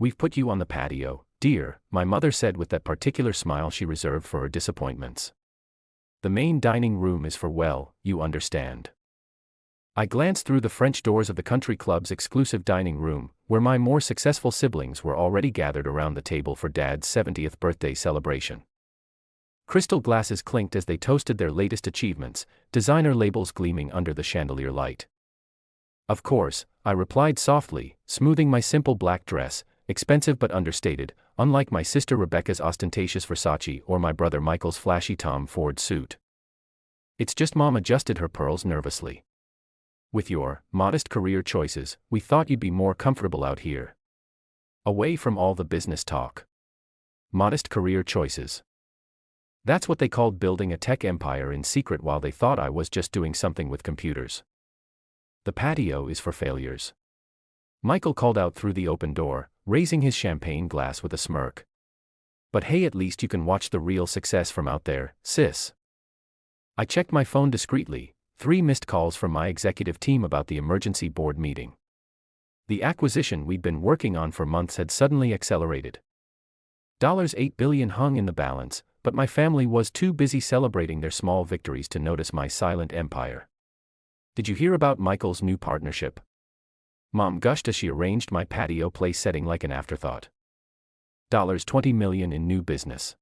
"We've put you on the patio, dear," my mother said with that particular smile she reserved for her disappointments. "The main dining room is for, well, you understand." I glanced through the French doors of the country club's exclusive dining room, where my more successful siblings were already gathered around the table for Dad's 70th birthday celebration. Crystal glasses clinked as they toasted their latest achievements, designer labels gleaming under the chandelier light. "Of course," I replied softly, smoothing my simple black dress, expensive but understated, unlike my sister Rebecca's ostentatious Versace or my brother Michael's flashy Tom Ford suit. "It's just," Mom adjusted her pearls nervously. "With your modest career choices, we thought you'd be more comfortable out here. Away from all the business talk." Modest career choices. That's what they called building a tech empire in secret while they thought I was just doing something with computers. "The patio is for failures," Michael called out through the open door, raising his champagne glass with a smirk. "But hey, at least you can watch the real success from out there, sis." I checked my phone discreetly. 3 missed calls from my executive team about the emergency board meeting. The acquisition we'd been working on for months had suddenly accelerated. $8 billion hung in the balance, but my family was too busy celebrating their small victories to notice my silent empire. "Did you hear about Michael's new partnership?" Mom gushed as she arranged my patio place setting like an afterthought. $20 million in new business.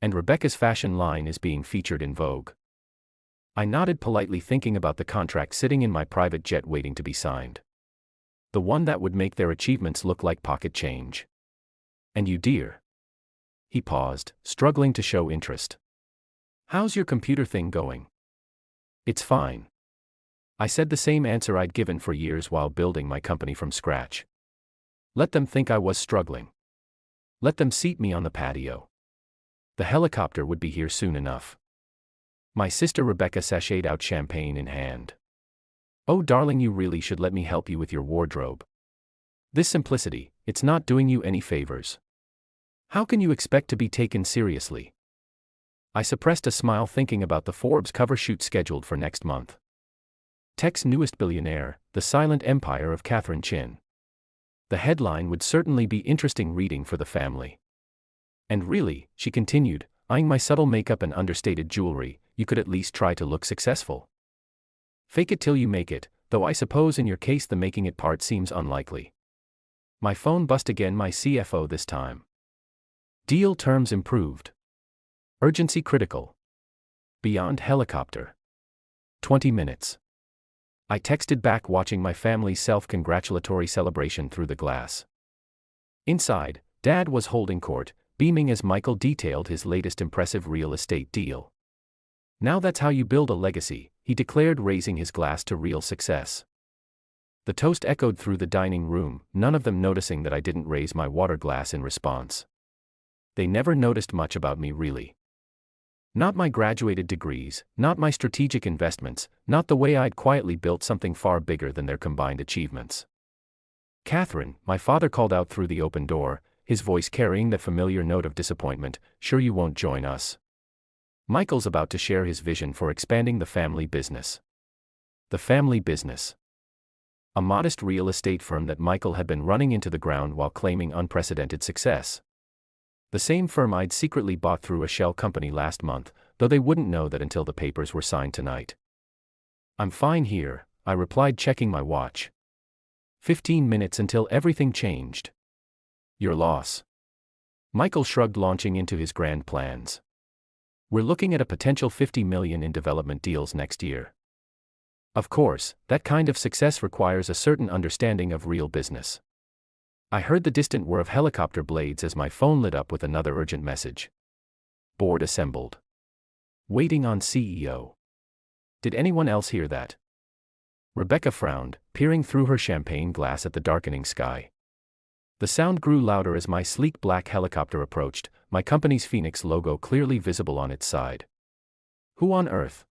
And Rebecca's fashion line is being featured in Vogue. I nodded politely, thinking about the contract sitting in my private jet waiting to be signed. The one that would make their achievements look like pocket change. "And you, dear?" He paused, struggling to show interest. "How's your computer thing going?" "It's fine." I said, the same answer I'd given for years while building my company from scratch. Let them think I was struggling. Let them seat me on the patio. The helicopter would be here soon enough. My sister Rebecca sashayed out, champagne in hand. "Oh darling, you really should let me help you with your wardrobe. This simplicity, it's not doing you any favors. How can you expect to be taken seriously?" I suppressed a smile thinking about the Forbes cover shoot scheduled for next month. Tech's newest billionaire, the silent empire of Catherine Chin. The headline would certainly be interesting reading for the family. "And really," she continued, eyeing my subtle makeup and understated jewelry, "you could at least try to look successful. Fake it till you make it, though I suppose in your case the making it part seems unlikely." My phone buzzed again, my CFO this time. "Deal terms improved. Urgency critical. Beyond helicopter. 20 minutes. I texted back, watching my family's self-congratulatory celebration through the glass. Inside, Dad was holding court, beaming as Michael detailed his latest impressive real estate deal. "Now that's how you build a legacy," he declared, raising his glass to real success. The toast echoed through the dining room, none of them noticing that I didn't raise my water glass in response. They never noticed much about me, really. Not my graduated degrees, not my strategic investments, not the way I'd quietly built something far bigger than their combined achievements. "Catherine," my father called out through the open door, his voice carrying that familiar note of disappointment, "sure you won't join us? Michael's about to share his vision for expanding the family business." The family business. A modest real estate firm that Michael had been running into the ground while claiming unprecedented success. The same firm I'd secretly bought through a shell company last month, though they wouldn't know that until the papers were signed tonight. "I'm fine here," I replied, checking my watch. 15 minutes until everything changed. "Your loss." Michael shrugged, launching into his grand plans. "We're looking at a potential $50 million in development deals next year. Of course, that kind of success requires a certain understanding of real business." I heard the distant whir of helicopter blades as my phone lit up with another urgent message. "Board assembled. Waiting on CEO." Did anyone else hear that? Rebecca frowned, peering through her champagne glass at the darkening sky. The sound grew louder as my sleek black helicopter approached, my company's Phoenix logo clearly visible on its side. "Who on earth?"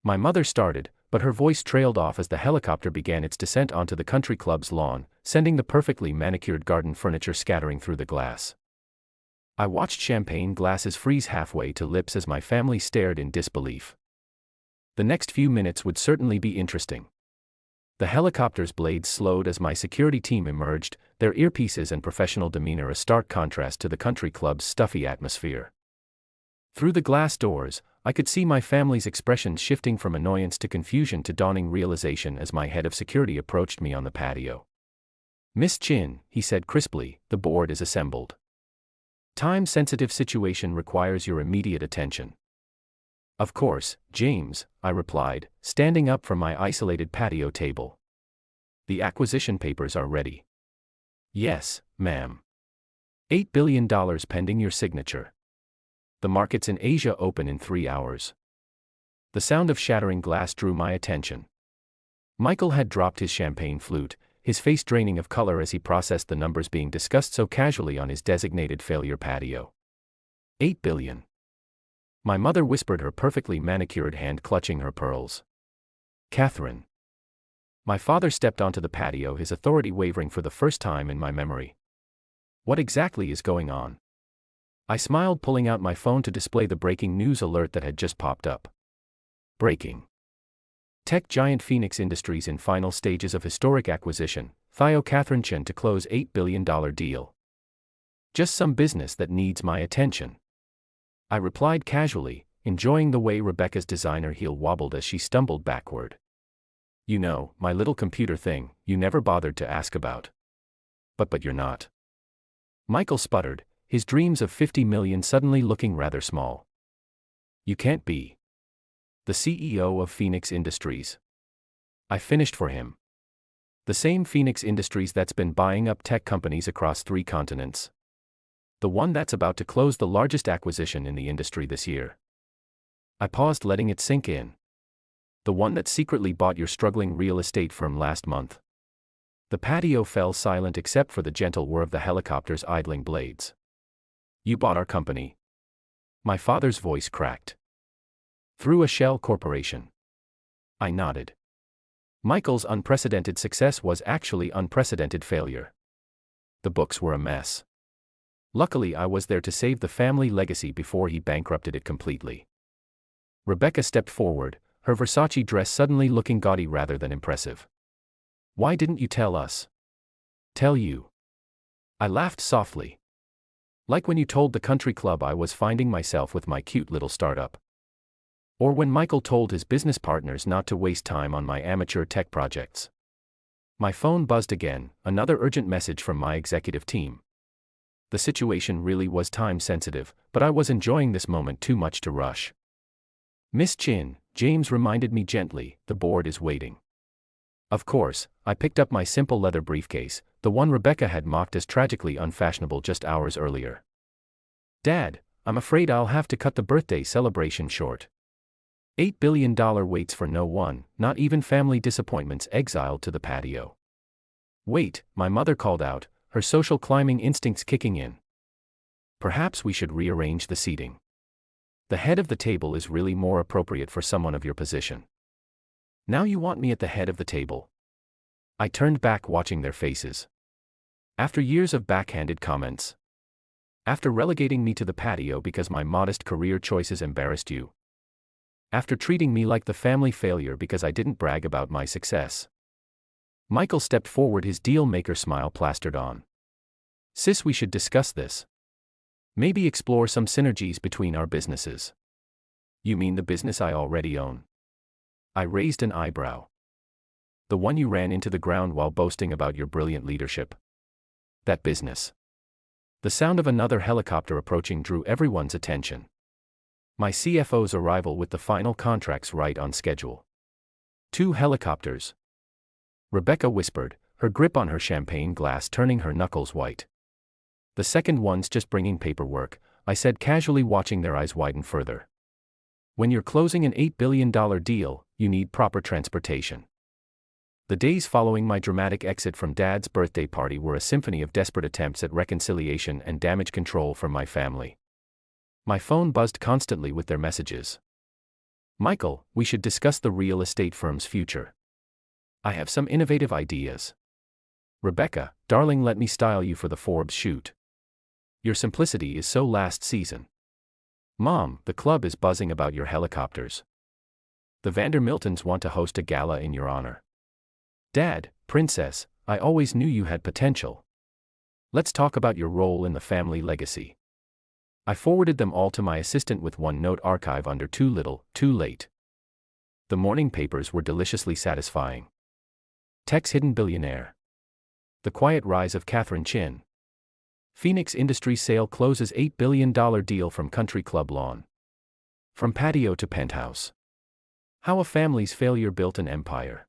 My mother started, but her voice trailed off as the helicopter began its descent onto the country club's lawn, sending the perfectly manicured garden furniture scattering through the glass. I watched champagne glasses freeze halfway to lips as my family stared in disbelief. The next few minutes would certainly be interesting. The helicopter's blades slowed as my security team emerged, their earpieces and professional demeanor a stark contrast to the country club's stuffy atmosphere. Through the glass doors, I could see my family's expressions shifting from annoyance to confusion to dawning realization as my head of security approached me on the patio. "Miss Chin," he said crisply, "the board is assembled. Time-sensitive situation requires your immediate attention." "Of course, James," I replied, standing up from my isolated patio table. "The acquisition papers are ready." "Yes, ma'am. $8 billion pending your signature. The markets in Asia open in 3 hours." The sound of shattering glass drew my attention. Michael had dropped his champagne flute, his face draining of color as he processed the numbers being discussed so casually on his designated failure patio. $8 billion. My mother whispered, her perfectly manicured hand clutching her pearls. "Catherine." My father stepped onto the patio, his authority wavering for the first time in my memory. "What exactly is going on?" I smiled, pulling out my phone to display the breaking news alert that had just popped up. Breaking. Tech giant Phoenix Industries in final stages of historic acquisition, Theo Catherine Chen to close $8 billion deal. "Just some business that needs my attention," I replied casually, enjoying the way Rebecca's designer heel wobbled as she stumbled backward. "You know, my little computer thing, you never bothered to ask about." But you're not." Michael sputtered, his dreams of 50 million suddenly looking rather small. "You can't be the CEO of Phoenix Industries." I finished for him. "The same Phoenix Industries that's been buying up tech companies across 3 continents. The one that's about to close the largest acquisition in the industry this year." I paused, letting it sink in. "The one that secretly bought your struggling real estate firm last month." The patio fell silent except for the gentle whir of the helicopter's idling blades. "You bought our company?" My father's voice cracked. "Through a shell corporation." I nodded. Michael's unprecedented success was actually unprecedented failure. The books were a mess. Luckily, I was there to save the family legacy before he bankrupted it completely. Rebecca stepped forward, her Versace dress suddenly looking gaudy rather than impressive. "Why didn't you tell us?" "Tell you?" I laughed softly. "Like when you told the country club I was finding myself with my cute little startup. Or when Michael told his business partners not to waste time on my amateur tech projects." My phone buzzed again, another urgent message from my executive team. The situation really was time-sensitive, but I was enjoying this moment too much to rush. "Miss Chin," James reminded me gently, "the board is waiting." Of course, I picked up my simple leather briefcase, the one Rebecca had mocked as tragically unfashionable just hours earlier. "Dad, I'm afraid I'll have to cut the birthday celebration short. $8 billion waits for no one, not even family disappointments exiled to the patio." "Wait," my mother called out, her social climbing instincts kicking in. "Perhaps we should rearrange the seating. The head of the table is really more appropriate for someone of your position." "Now you want me at the head of the table?" I turned back, watching their faces. After years of backhanded comments. After relegating me to the patio because my modest career choices embarrassed you. After treating me like the family failure because I didn't brag about my success. Michael stepped forward, his deal-maker smile plastered on. "Sis, we should discuss this. Maybe explore some synergies between our businesses." "You mean the business I already own?" I raised an eyebrow. "The one you ran into the ground while boasting about your brilliant leadership." "That business." The sound of another helicopter approaching drew everyone's attention. My CFO's arrival with the final contracts right on schedule. 2 helicopters. Rebecca whispered, her grip on her champagne glass turning her knuckles white. "The second one's just bringing paperwork," I said casually, watching their eyes widen further. "When you're closing an $8 billion deal, you need proper transportation." The days following my dramatic exit from Dad's birthday party were a symphony of desperate attempts at reconciliation and damage control from my family. My phone buzzed constantly with their messages. "Michael, we should discuss the real estate firm's future. I have some innovative ideas." "Rebecca, darling, let me style you for the Forbes shoot. Your simplicity is so last season." "Mom, the club is buzzing about your helicopters. The Vandermiltons want to host a gala in your honor." "Dad, princess, I always knew you had potential." Let's talk about your role in the family legacy. I forwarded them all to my assistant with one note: archive under too little, too late. The morning papers were deliciously satisfying. Tech's hidden billionaire. The quiet rise of Catherine Chin. Phoenix Industries sale closes $8 billion deal from country club lawn. From patio to penthouse. How a family's failure built an empire.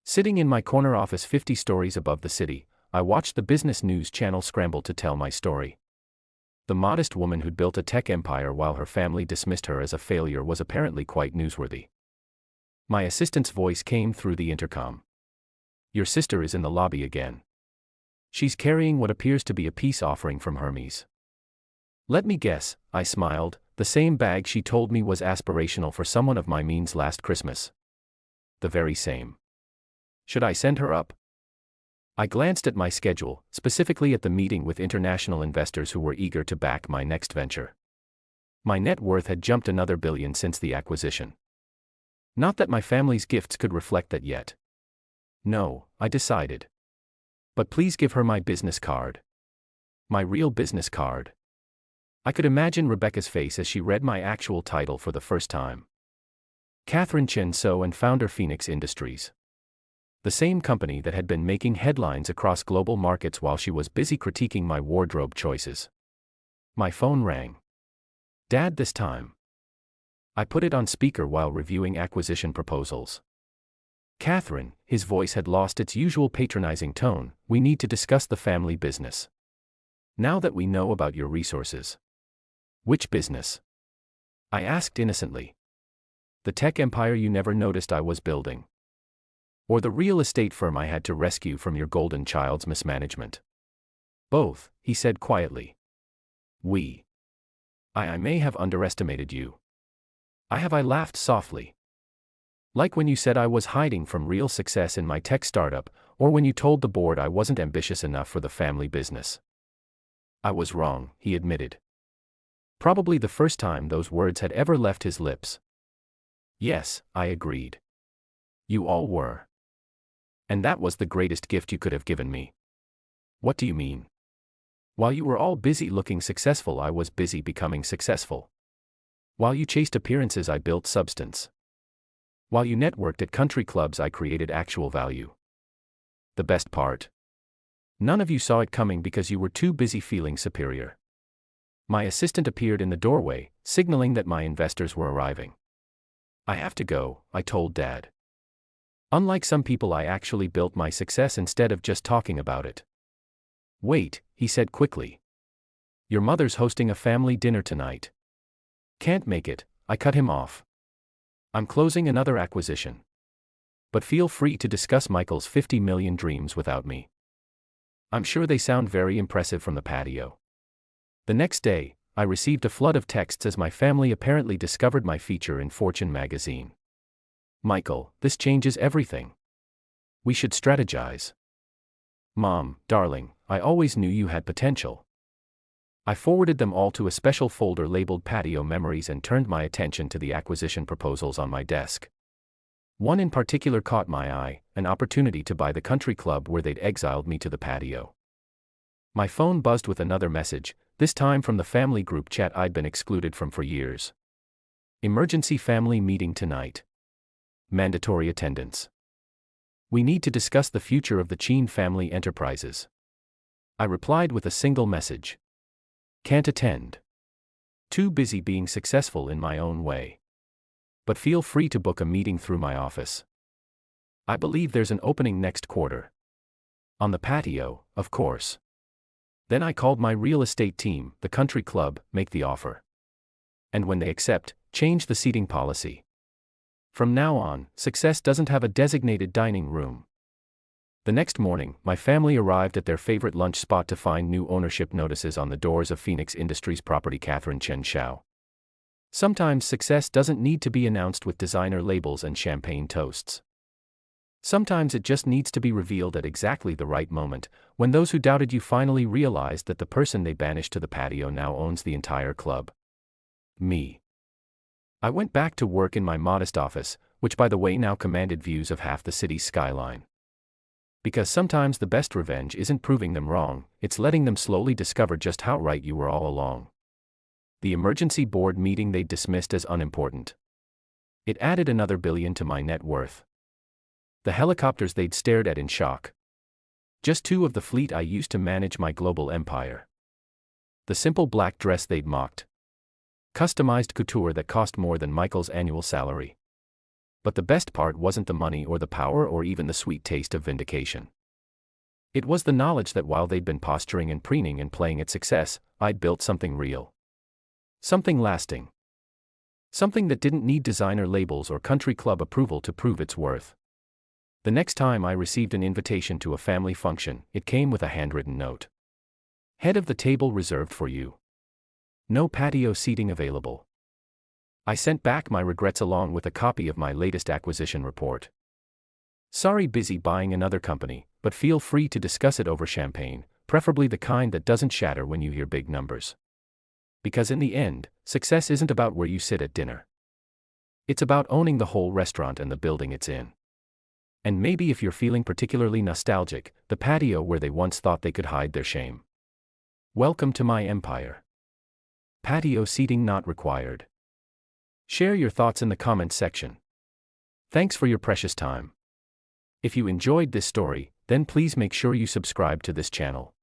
Sitting in my corner office 50 stories above the city, I watched the business news channel scramble to tell my story. The modest woman who'd built a tech empire while her family dismissed her as a failure was apparently quite newsworthy. My assistant's voice came through the intercom. Your sister is in the lobby again. She's carrying what appears to be a peace offering from Hermes. Let me guess, I smiled, the same bag she told me was aspirational for someone of my means last Christmas. The very same. Should I send her up? I glanced at my schedule, specifically at the meeting with international investors who were eager to back my next venture. My net worth had jumped another $1 billion since the acquisition. Not that my family's gifts could reflect that yet. No, I decided. But please give her my business card. My real business card. I could imagine Rebecca's face as she read my actual title for the first time. Catherine Chin, CEO and founder, Phoenix Industries. The same company that had been making headlines across global markets while she was busy critiquing my wardrobe choices. My phone rang. Dad this time. I put it on speaker while reviewing acquisition proposals. Catherine, his voice had lost its usual patronizing tone, we need to discuss the family business. Now that we know about your resources. Which business? I asked innocently. The tech empire you never noticed I was building. Or the real estate firm I had to rescue from your golden child's mismanagement? Both, he said quietly. I may have underestimated you. I laughed softly. Like when you said I was hiding from real success in my tech startup, or when you told the board I wasn't ambitious enough for the family business. I was wrong, he admitted. Probably the first time those words had ever left his lips. Yes, I agreed. You all were. And that was the greatest gift you could have given me. What do you mean? While you were all busy looking successful, I was busy becoming successful. While you chased appearances, I built substance. While you networked at country clubs, I created actual value. The best part? None of you saw it coming because you were too busy feeling superior. My assistant appeared in the doorway, signaling that my investors were arriving. I have to go, I told Dad. Unlike some people, I actually built my success instead of just talking about it. Wait, he said quickly. Your mother's hosting a family dinner tonight. Can't make it, I cut him off. I'm closing another acquisition. But feel free to discuss Michael's 50 million dreams without me. I'm sure they sound very impressive from the patio. The next day, I received a flood of texts as my family apparently discovered my feature in Fortune magazine. Michael, this changes everything. We should strategize. Mom, darling, I always knew you had potential. I forwarded them all to a special folder labeled Patio Memories and turned my attention to the acquisition proposals on my desk. One in particular caught my eye, an opportunity to buy the country club where they'd exiled me to the patio. My phone buzzed with another message, this time from the family group chat I'd been excluded from for years. Emergency family meeting tonight. Mandatory attendance. We need to discuss the future of the Chin family enterprises. I replied with a single message. Can't attend. Too busy being successful in my own way. But feel free to book a meeting through my office. I believe there's an opening next quarter. On the patio, of course. Then I called my real estate team, the country club, make the offer. And when they accept, change the seating policy. From now on, success doesn't have a designated dining room. The next morning, my family arrived at their favorite lunch spot to find new ownership notices on the doors of Phoenix Industries property Catherine Chen Xiao. Sometimes success doesn't need to be announced with designer labels and champagne toasts. Sometimes it just needs to be revealed at exactly the right moment, when those who doubted you finally realized that the person they banished to the patio now owns the entire club. Me. I went back to work in my modest office, which by the way now commanded views of half the city's skyline. Because sometimes the best revenge isn't proving them wrong, it's letting them slowly discover just how right you were all along. The emergency board meeting they dismissed as unimportant. It added another billion to my net worth. The helicopters they'd stared at in shock. Just 2 of the fleet I used to manage my global empire. The simple black dress they'd mocked. Customized couture that cost more than Michael's annual salary. But the best part wasn't the money or the power or even the sweet taste of vindication. It was the knowledge that while they'd been posturing and preening and playing at success, I'd built something real. Something lasting. Something that didn't need designer labels or country club approval to prove its worth. The next time I received an invitation to a family function, it came with a handwritten note. Head of the table reserved for you. No patio seating available. I sent back my regrets along with a copy of my latest acquisition report. Sorry, busy buying another company, but feel free to discuss it over champagne, preferably the kind that doesn't shatter when you hear big numbers. Because in the end, success isn't about where you sit at dinner. It's about owning the whole restaurant and the building it's in. And maybe if you're feeling particularly nostalgic, the patio where they once thought they could hide their shame. Welcome to my empire. Patio seating not required. Share your thoughts in the comments section. Thanks for your precious time. If you enjoyed this story, then please make sure you subscribe to this channel.